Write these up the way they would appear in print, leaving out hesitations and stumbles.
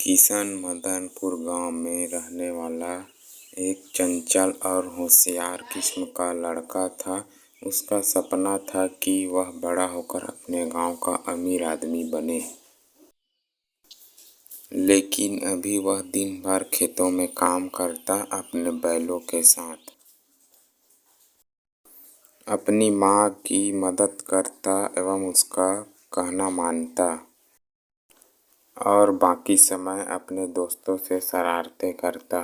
किशन मदनपुर गांव में रहने वाला एक चंचल और होशियार किस्म का लड़का था। उसका सपना था कि वह बड़ा होकर अपने गांव का अमीर आदमी बने। लेकिन अभी वह दिन भर खेतों में काम करता, अपने बैलों के साथ अपनी माँ की मदद करता एवं उसका कहना मानता और बाकी समय अपने दोस्तों से शरारतें करता।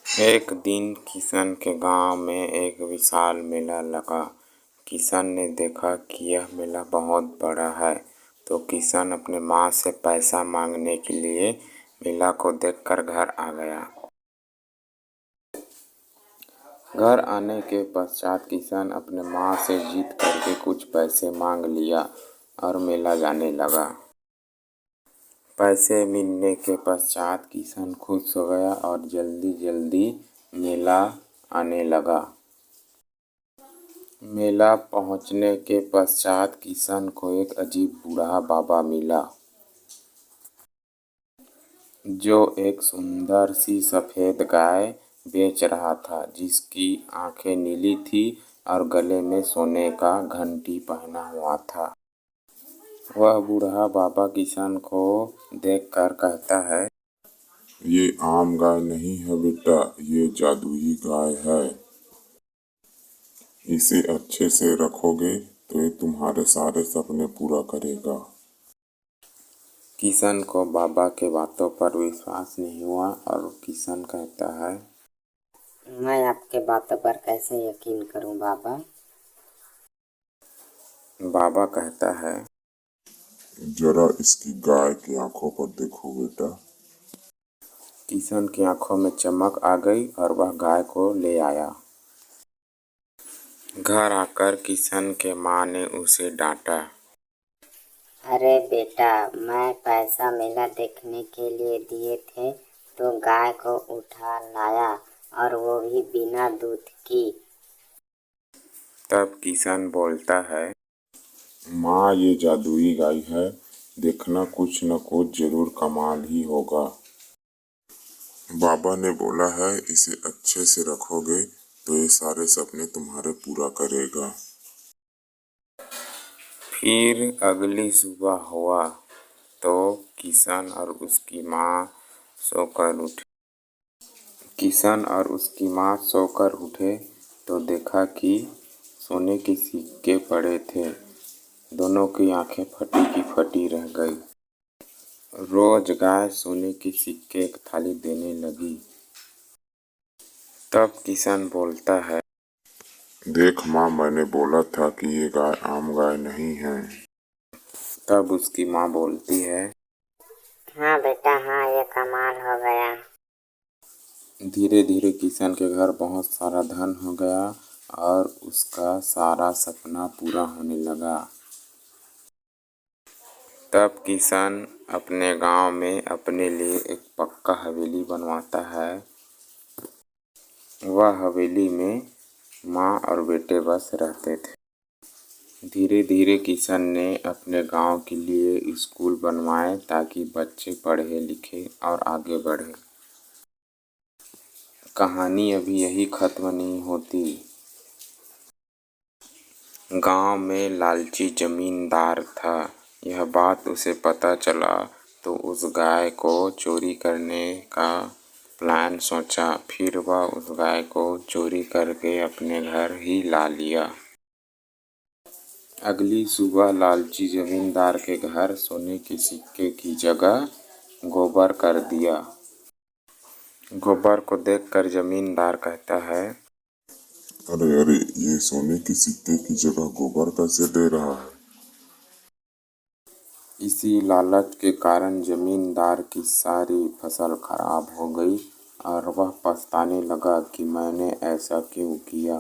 एक दिन किशन के गांव में एक विशाल मेला लगा। किशन ने देखा कि यह मेला बहुत बड़ा है, तो किशन अपने माँ से पैसा मांगने के लिए मेला को देखकर घर आ गया। घर आने के पश्चात किशन अपने माँ से जीत करके कुछ पैसे मांग लिया और मेला जाने लगा। पैसे मिलने के पश्चात किशन खुश हो गया और जल्दी जल्दी मेला आने लगा। मेला पहुंचने के पश्चात किशन को एक अजीब बूढ़ा बाबा मिला, जो एक सुंदर सी सफ़ेद गाय बेच रहा था, जिसकी आंखें नीली थी और गले में सोने का घंटी पहना हुआ था। वह बूढ़ा बाबा किशन को देखकर कहता है, ये आम गाय नहीं है बेटा, ये जादुई गाय है। इसे अच्छे से रखोगे तो ये तुम्हारे सारे सपने पूरा करेगा। किशन को बाबा के बातों पर विश्वास नहीं हुआ और किशन कहता है, मैं आपके बातों पर कैसे यकीन करूं बाबा? बाबा कहता है, जरा इसकी गाय की आंखों पर देखो बेटा। किशन की आंखों में चमक आ गई और वह गाय को ले आया। घर आकर किशन के माँ ने उसे डांटा। अरे बेटा, मैं पैसा मेला देखने के लिए दिए थे तो गाय को उठा लाया, और वो भी बिना दूध की। तब किशन बोलता है, माँ, ये जादुई गाय है, देखना कुछ न कुछ जरूर कमाल ही होगा। बाबा ने बोला है इसे अच्छे से रखोगे तो ये सारे सपने तुम्हारे पूरा करेगा। फिर अगली सुबह हुआ तो किशन और उसकी माँ सोकर उठे। किशन और उसकी माँ सोकर उठे तो देखा कि सोने के सिक्के पड़े थे। दोनों की आंखें फटी की फटी रह गई। रोज गाय सोने के सिक्के एक थाली देने लगी। तब किशन बोलता है, देख माँ, मैंने बोला था कि ये गाय आम गाय नहीं है। तब उसकी माँ बोलती है, हाँ बेटा, हाँ, ये कमाल हो गया। धीरे धीरे किशन के घर बहुत सारा धन हो गया और उसका सारा सपना पूरा होने लगा। तब किशन अपने गांव में अपने लिए एक पक्का हवेली बनवाता है। वह हवेली में माँ और बेटे बस रहते थे। धीरे धीरे किशन ने अपने गांव के लिए स्कूल बनवाए ताकि बच्चे पढ़े लिखे और आगे बढ़े। कहानी अभी यही खत्म नहीं होती। गांव में लालची जमींदार था। यह बात उसे पता चला तो उस गाय को चोरी करने का प्लान सोचा। फिर वह उस गाय को चोरी करके अपने घर ही ला लिया। अगली सुबह लालची जमींदार के घर सोने के सिक्के की जगह गोबर कर दिया। गोबर को देखकर जमींदार कहता है, अरे अरे, ये सोने के सिक्के की जगह गोबर कैसे दे रहा है? इसी लालच के कारण जमींदार की सारी फसल खराब हो गई और वह पछताने लगा कि मैंने ऐसा क्यों किया।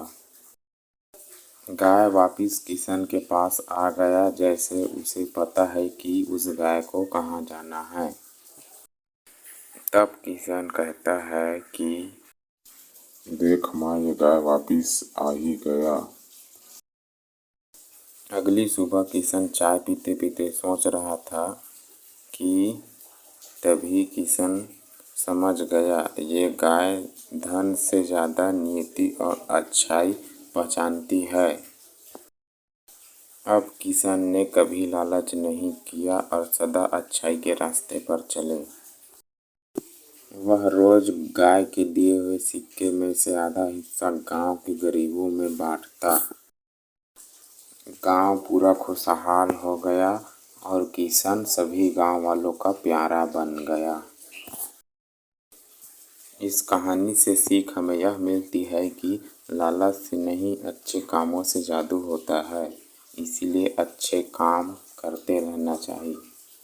गाय वापिस किशन के पास आ गया, जैसे उसे पता है कि उस गाय को कहाँ जाना है। तब किशन कहता है कि देख माँ, ये गाय वापिस आ ही गया। अगली सुबह किशन चाय पीते पीते सोच रहा था कि तभी किशन समझ गया ये गाय धन से ज़्यादा नीति और अच्छाई पहचानती है। अब किशन ने कभी लालच नहीं किया और सदा अच्छाई के रास्ते पर चले। वह रोज गाय के दिए हुए सिक्के में से आधा हिस्सा गांव के गरीबों में बांटता। गांव पूरा खुशहाल हो गया और किशन सभी गांव वालों का प्यारा बन गया। इस कहानी से सीख हमें यह मिलती है कि लालच से नहीं अच्छे कामों से जादू होता है, इसीलिए अच्छे काम करते रहना चाहिए।